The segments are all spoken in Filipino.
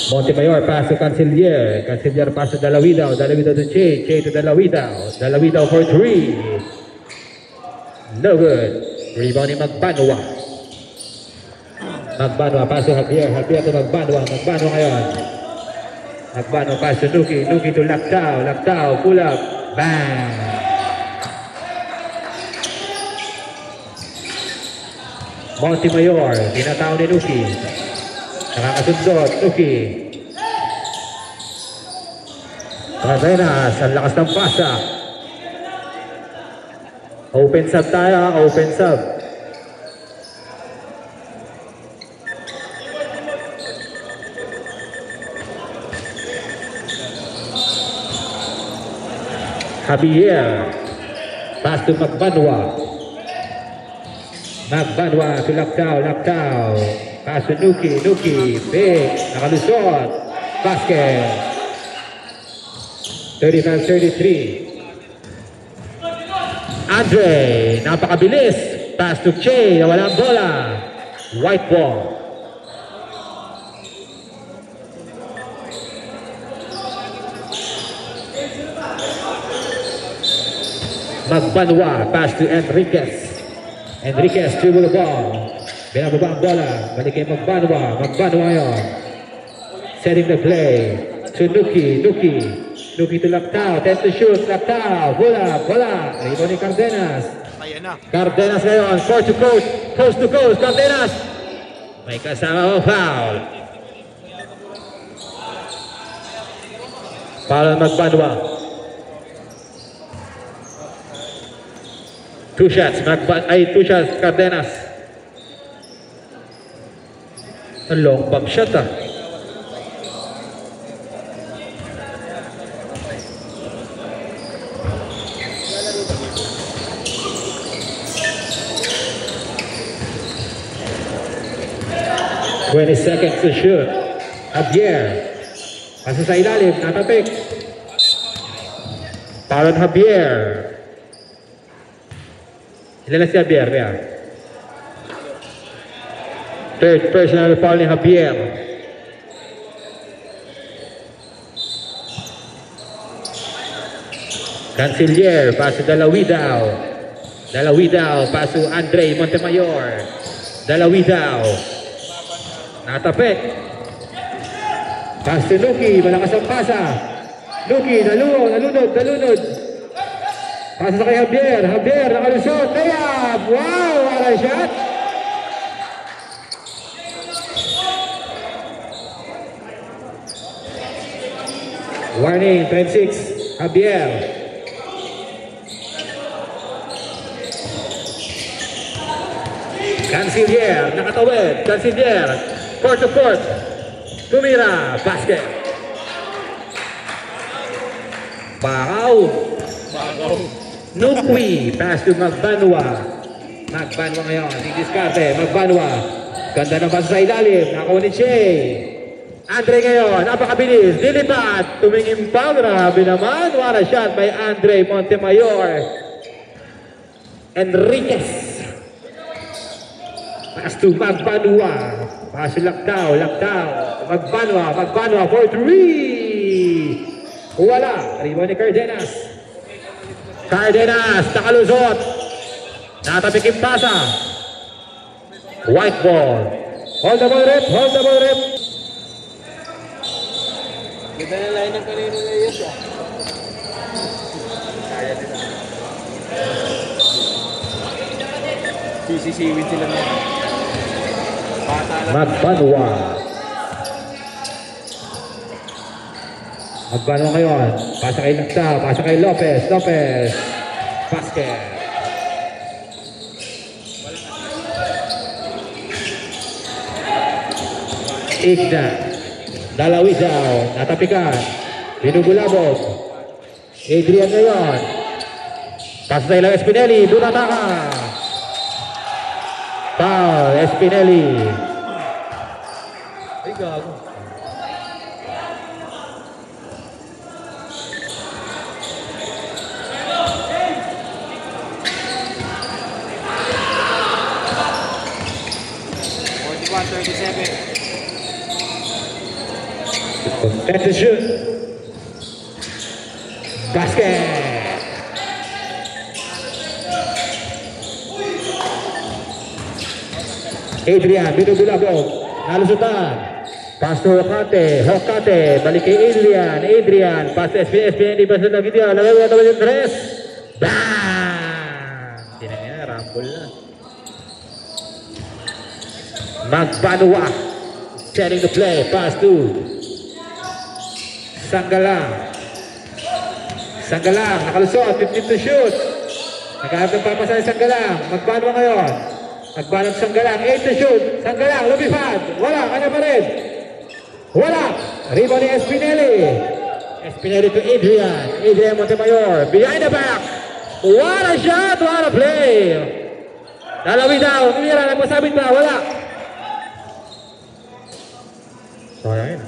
Montemayor, pass to Canciller. Canciller pass to Dalavida. Dalavida to Che. Che to Dalavida. Dalavida for 3. No good. Rebound ni Magbanwa. Magbanwa, pass to Javier. Javier to Magbanwa. Magbanwa ngayon. Magbanwa, pass to Nuki. Nuki to Lactao. Lactao, pull up. Bang! Montemayor, tinatao ni Nuki. Nakakasundot, Nuki. Cardenas, ang lakas ng pasa. Open sub tayo, open sub. Javier, pass to Magbanwa. Magbanwa to Lactao, Lactao. Pass to Nuki, Nuki, big, nakalusot. Basket. 35-33. Andre, napakabilis. Pass to Che, walang bola. White ball. Magbanwa, pass to Enriquez. Enriquez dribble the ball. Binababa ang bola. Balik kay Magbanwa. Magbanwa ngayon. Setting the play. To Nuki. Nuki. Nuki to Lactao. 10 to shoot. Lactao. Bola. Bola. Rito ni Cardenas. Cardenas ngayon. Coast to coast. Coast to coast. Cardenas. May kasama mo foul. Foul Magbanwa. 2 shots, 2 shots, Cardenas. A long bump shot ah. "20 seconds to shoot. Javier. Pasa sa ilalim, natapik. Talon Javier. Ilan si Javier, kaya? Third personal foul ni Javier. Canciller, pass to Dalavida. Dalavida, pass to Andre Montemayor. Dalavida. Natapik. Pass to Nuki, malakas ang pasa. Nuki, nalunod. Pasa sa kay Javier. Javier, nakalusot. Layup! Wow! What a shot! Warning, 26. Javier. Canciller, nakatawid. Canciller, court to court. Tumira, basket. Bakaw. Nuki, pass to Magbanwa. Magbanwa ngayon, didiskarte. Magbanwa. Ganda naman sa ilalim. Nakuha ni Che. Andre ngayon, napakabilis. Dilipat. Tumingin pa. Grabe naman. What a shot by Andre Montemayor. Enriquez. Pass to Magbanwa. Pass to Lactao. Magbanwa for 3. Wala. Rebound ni Cardenas. Cardenas, nakalusot. Natapik yung pasa. White ball. Hold the ball, rep. Ganda na line ng kanino na yun siya. Kaya nila. Sisisiwin sila na. Magbanwa. Magbanwa ngayon. Pasa kay Lactao, pasa kay Lopez. Basket. Igna. Dalawidaw. Natapikan. Binubulabog. Adrian ngayon. Pasa sa ilang Espinelli. Bunataka. Foul. Espinelli. Ay, gago. Let the shoot. Basket. Adrian, binubulabog. Nalusutan. Pass to Hokate. Hokate. Balik kay Adrian. Adrian. Pass to SPN. Di ba sa nagidya? Lagay mo yung tres. Bam! Hindi na niya. Rumble na. Magbanwa. Setting the play. Pass to Sanggalang. Sanggalang. Nakalusot. 15 to shoot. Nagkaharap ng papasay Sanggalang. Magbanwa ngayon. Nagbanat Sanggalang, 8 to shoot. Sanggalang, lumipad. Wala, kanya pa rin. Wala. Rebound ni Espinelli. Espinelli to Adrian. Adrian Montemayor. Behind the back. What a shot. What a play. Dalawi daw. Kumira, nagpasabit ba? Wala. Sayang.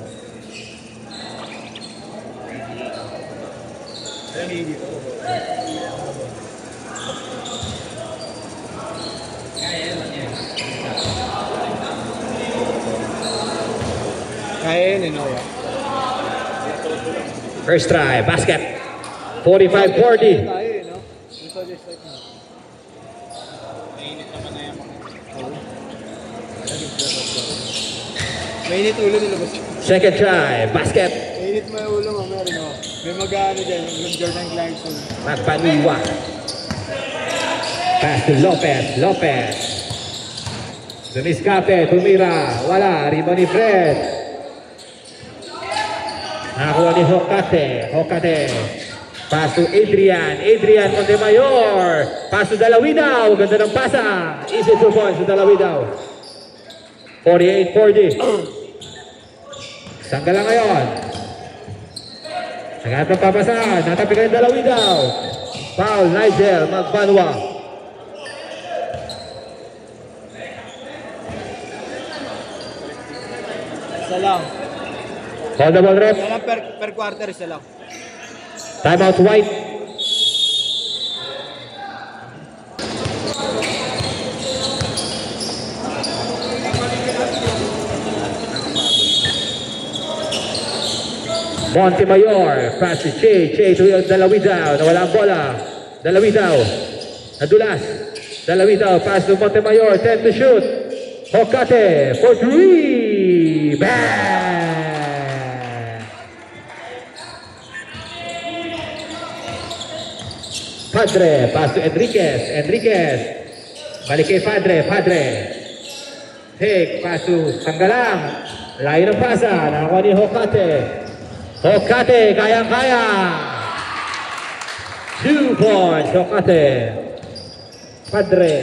Kaya yun, Noah. First try, basket. 45-40. Tayo eh, no? Ito just like na. Mainit naman na yan. Mainit ulo nilabas. Second try, basket. Mainit mo yung ulo mo, meron o. May mag-ano dyan, yung Jordan Clarkson. Magpaniwa. Pass to Lopez. Lopez. Dumiskate, tumira. Wala, rebound ni Fred. Nakakuha ni Hokate. Hokate. Pass to Adrian. Adrian Montemayor. Pass to Dalawidaw. Ganda ng pasa. Easy 2 points to Dalawidaw. 48-40. Sanggalang ngayon. Naghanap ng papasahan. Natapik ka ng Dalawidaw. Foul, Nigel Magbanwa. Isa lang. Hold the ball, ref. Isa lang per quarter, isa lang. Timeout, White. Montemayor, pass to Che. Che to Dalawidaw. Nawala ang bola. Dalawidaw. Nadulas. Dalawidaw, pass to Montemayor. 10 to shoot. Hokate for 3. Bang! Padre, pass to Enriquez. Enriquez. Balik kay Padre. Padre. Take, pass to Sanggalang. Layo ng pasa. Nakakuha ni Hokate. Hokate, kayang-kaya. 2 points, Hokate. Padre.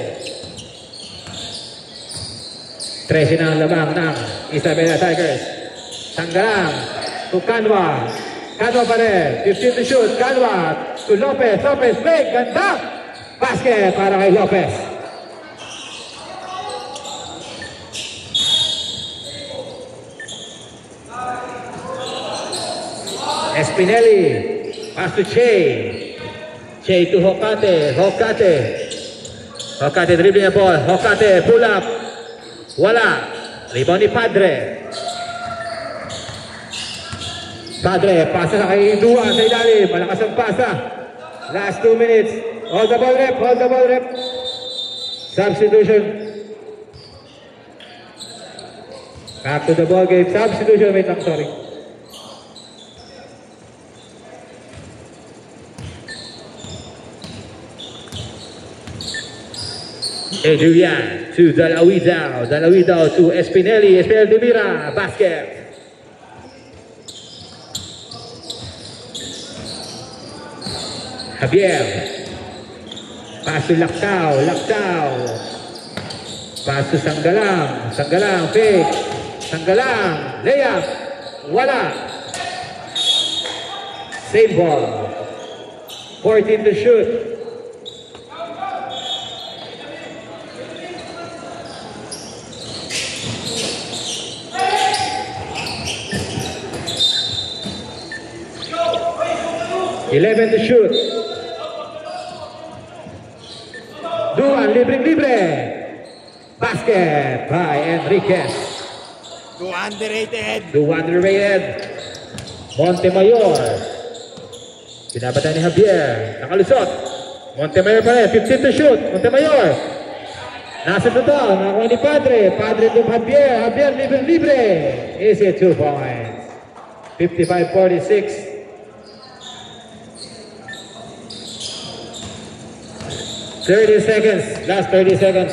13 na ang lamang ng Isabela Tigers. Sanggalang to Canwa. Canwa pa rin. 15 to shoot. Canwa to Lopez. Lopez, break. Ganda. Basket para kay Lopez. Espinelli. Pass to Che. Che to Hokate. Hokate. Hokate dribbling the ball. Hokate pull up. Wala. Rebound ni Padre. Padre, pasa na kay Induan sa ilalim. Malakas ang pasa. Last 2 minutes. Hold the ball, rep. Hold the ball, rep. Substitution. Back to the ball game. Substitution. Wait lang, sorry. Adrian to Dalawidaw. Dalawidaw to Espinelli. Espinelli Dimira. Basket. Javier. Pass to Lactao. Lactao. Pass to Sanggalang. Sanggalang. Fake. Sanggalang. Layup. Wala. Same ball. 14 to shoot. Eleven to shoot. Duan, libre-libre. Basket by Enriquez. Too underrated. Duan underrated. Montemayor. Pinapatay ni Javier. Nakalusot. Montemayor pa rin. 15 to shoot. Montemayor. Nasa to down. Nakuha ni Padre. Padre to Javier. Javier libre. Easy 2 points. 55-46. 30 seconds. Last 30 seconds.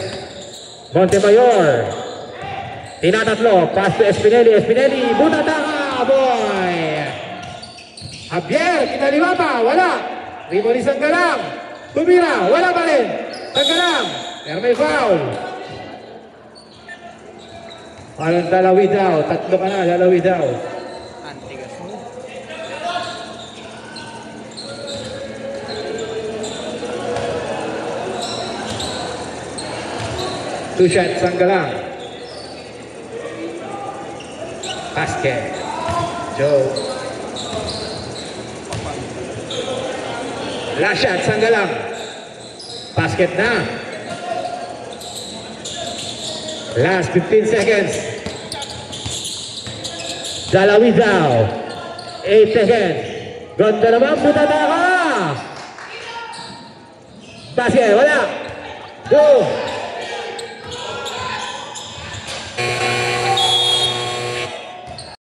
Montemayor. Tinatatlo. Pass to Espinelli. Espinelli. Butataka. Boy. Javier. Kinaliwa pa. Wala. Rebound isang galang. Tumira. Wala pa rin. Tanggalang. Pero may foul. Parang dalawi daw. Tatlo ka na. Dalawi daw. Antigas mo. Two shots ang galang. Basket. Joe. Last shot ang galang. Basket na. Last 15 seconds. Dalawi daw. 8 seconds. Ganda naman. Butata ka. Basket. Wala. Go.